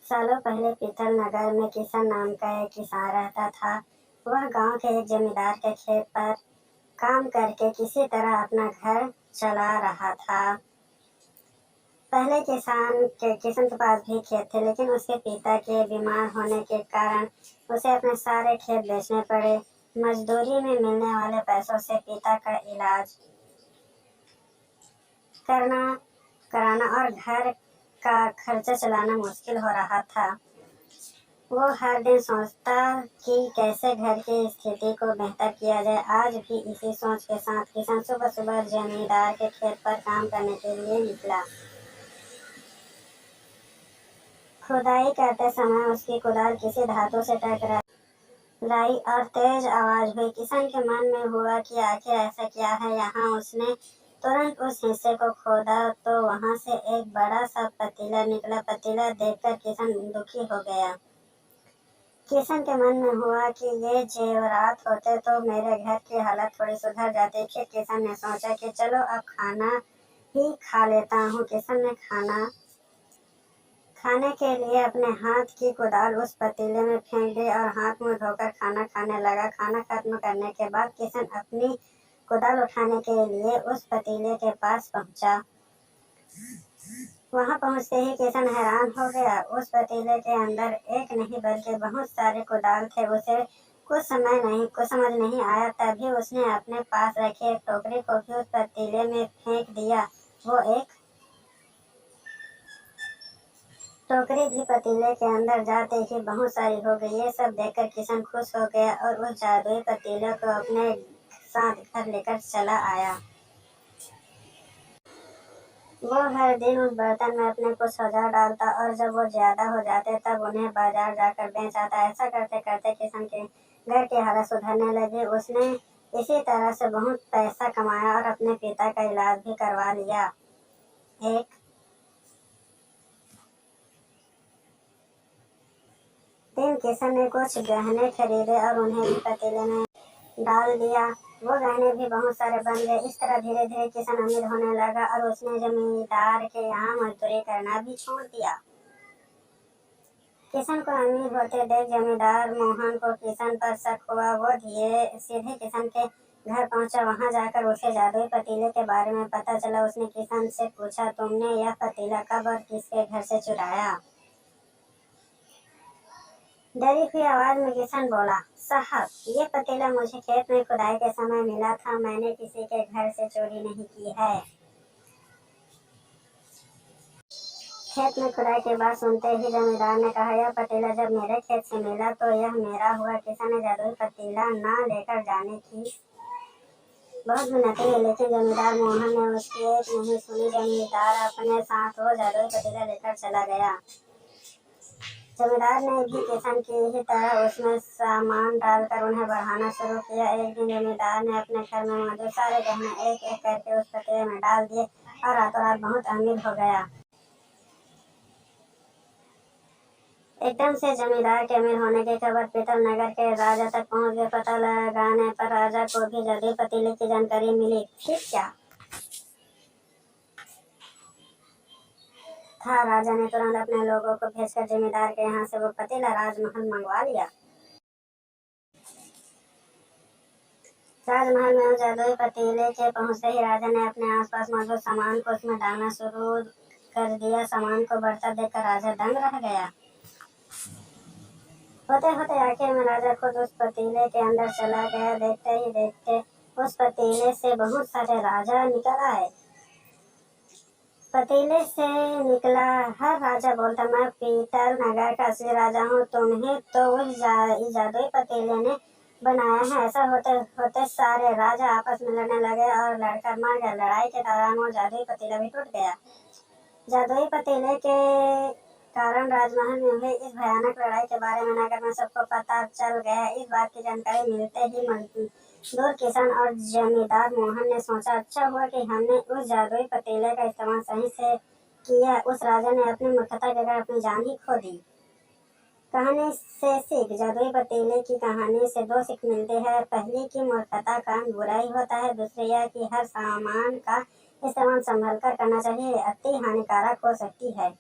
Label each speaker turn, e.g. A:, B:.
A: सालों पहले पीतल नगर में किशन नाम का एक किसान रहता था। वह गांव के एक जमींदार के खेत पर काम करके किसी तरह अपना घर चला रहा था। पहले किशन के पास भी खेत थे, लेकिन उसके पिता के बीमार होने के कारण उसे अपने सारे खेत बेचने पड़े। मजदूरी में मिलने वाले पैसों से पिता का इलाज कराना और घर का खर्चा चलाना मुश्किल हो रहा था। वो हर दिन सोचता कि कैसे घर की स्थिति को बेहतर किया जाए। आज भी इसी सोच के साथ किशन सुबह सुबह जमींदार के खेत पर काम करने के लिए निकला। खुदाई करते समय उसकी कुदाल किसी धातु से टकराई और तेज आवाज हुई। किशन के मन में हुआ कि आखिर ऐसा क्या है यहाँ। उसने तुरंत उस हिस्से को खोदा तो वहां से एक बड़ा सा पतीला निकला। पतीला देखकर किशन दुखी हो गया। किशन के मन में हुआ कि ये जेवरात होते तो मेरे घर की हालत थोड़ी सुधर जाती। फिर किशन ने सोचा कि चलो अब खाना ही खा लेता हूँ। किशन ने खाने के लिए अपने हाथ की कुदाल उस पतीले में फेंक दी और हाथ मुंह धोकर खाना खाने लगा। खाना खत्म करने के बाद किशन अपनी कुदाल उठाने के लिए उस पतीले के पास पहुंचा। वहां पहुंचते ही किशन हैरान हो गया। उस पतीले के अंदर एक नहीं बल्कि बहुत सारे कुदाल थे। उसे कुछ समझ नहीं आया। तभी उसने अपने पास रखी एक टोकरी को भी उस पतीले में फेंक दिया। वो एक टोकरी भी पतीले के अंदर जाते ही बहुत सारी हो गई। ये सब देखकर किशन खुश हो गया और उस जादुई पतीले को अपने साथ घर लेकर चला आया। वो हर दिन उस बर्तन में अपने कुछ औजार डालता और जब वो ज्यादा हो जाते तब उन्हें बाजार जाकर बेच आता। ऐसा करते करते किशन के घर की हालत सुधरने लगी। उसने इसी तरह से बहुत पैसा कमाया और अपने पिता का इलाज भी करवा लिया। एक दिन किशन ने कुछ गहने खरीदे और उन्हें भी पतीले में डाल दिया। वो गहने भी बहुत सारे बन गए। इस तरह धीरे धीरे किशन अमीर होने लगा और उसने जमींदार के यहाँ मजदूरी करना भी छोड़ दिया। किशन को अमीर होते देख जमींदार मोहन को किशन पर शक हुआ। वो सीधे किशन के घर पहुंचा। वहां जाकर उसे जादुई पतीले के बारे में पता चला। उसने किशन से पूछा, तुमने यह पतीला कब और किसके घर से चुराया? डरी हुई आवाज में किशन बोला, साहब, ये पतीला मुझे खेत में खुदाई के समय मिला था। मैंने किसी के घर से चोरी नहीं की है। खेत में खुदाई की बात सुनते ही जमींदार ने कहा, यह पतीला जब मेरे खेत से मिला तो यह मेरा हुआ। किशन ने जादुई पतीला ना लेकर जाने की बहुत विनती है, लेकिन जमींदार मोहन ने उसकी एक नहीं सुनी। जमींदार अपने साथ वो जादुई पतीला लेकर चला गया। जमींदार ने भी किशन की ही तरह उसमें सामान डालकर उन्हें बढ़ाना शुरू किया। एक दिन जमींदार ने अपने घर में मौजूद सारे गहने एक एक करके उस पतीले में डाल दिए और रातों रात बहुत अमीर हो गया। एकदम से जमींदार के अमीर होने की खबर पीतल नगर के राजा तक पहुंच गई। पता लगाने पर राजा को भी जादुई पतीले की जानकारी मिली। फिर क्या था, राजा ने तुरंत अपने लोगों को भेजकर जमींदार के यहाँ से वो पतीला राजमहल मंगवा लिया। राजमहल में उस जादुई पतीले के पहुंचते ही राजा ने अपने आसपास मौजूद सामान को उसमें डालना शुरू कर दिया। सामान को बढ़ता देखकर राजा दंग रह गया। होते होते आखिर में राजा खुद उस पतीले के अंदर चला गया। देखते ही देखते उस पतीले से बहुत सारे राजा निकल आए। पतीले से निकला हर राजा बोलता, मैं पीतल नगर का असली राजा हूँ। तुम्हें तो उस जादुई पतीले ने बनाया है। ऐसा होते होते सारे राजा आपस में लड़ने लगे और लड़कर मर गए। लड़ाई के दौरान वो जादुई पतीला भी टूट गया। जादुई पतीले के कारण राजमहल में हुई इस भयानक लड़ाई के बारे में नगर में सबको पता चल गया। इस बात की जानकारी मिलते ही मजदूर किशन और जमींदार मोहन ने सोचा, अच्छा हुआ कि हमने उस जादुई पतीले का इस्तेमाल सही से किया। उस राजा ने अपनी मूर्खता के कारण अपनी जान ही खो दी। कहानी से सीख, जादुई पतीले की कहानी से दो सीख मिलती है। पहली की मूर्खता का बुराई होता है। दूसरी यह कि हर सामान का इस्तेमाल संभल कर करना चाहिए, अति हानिकारक हो सकती है।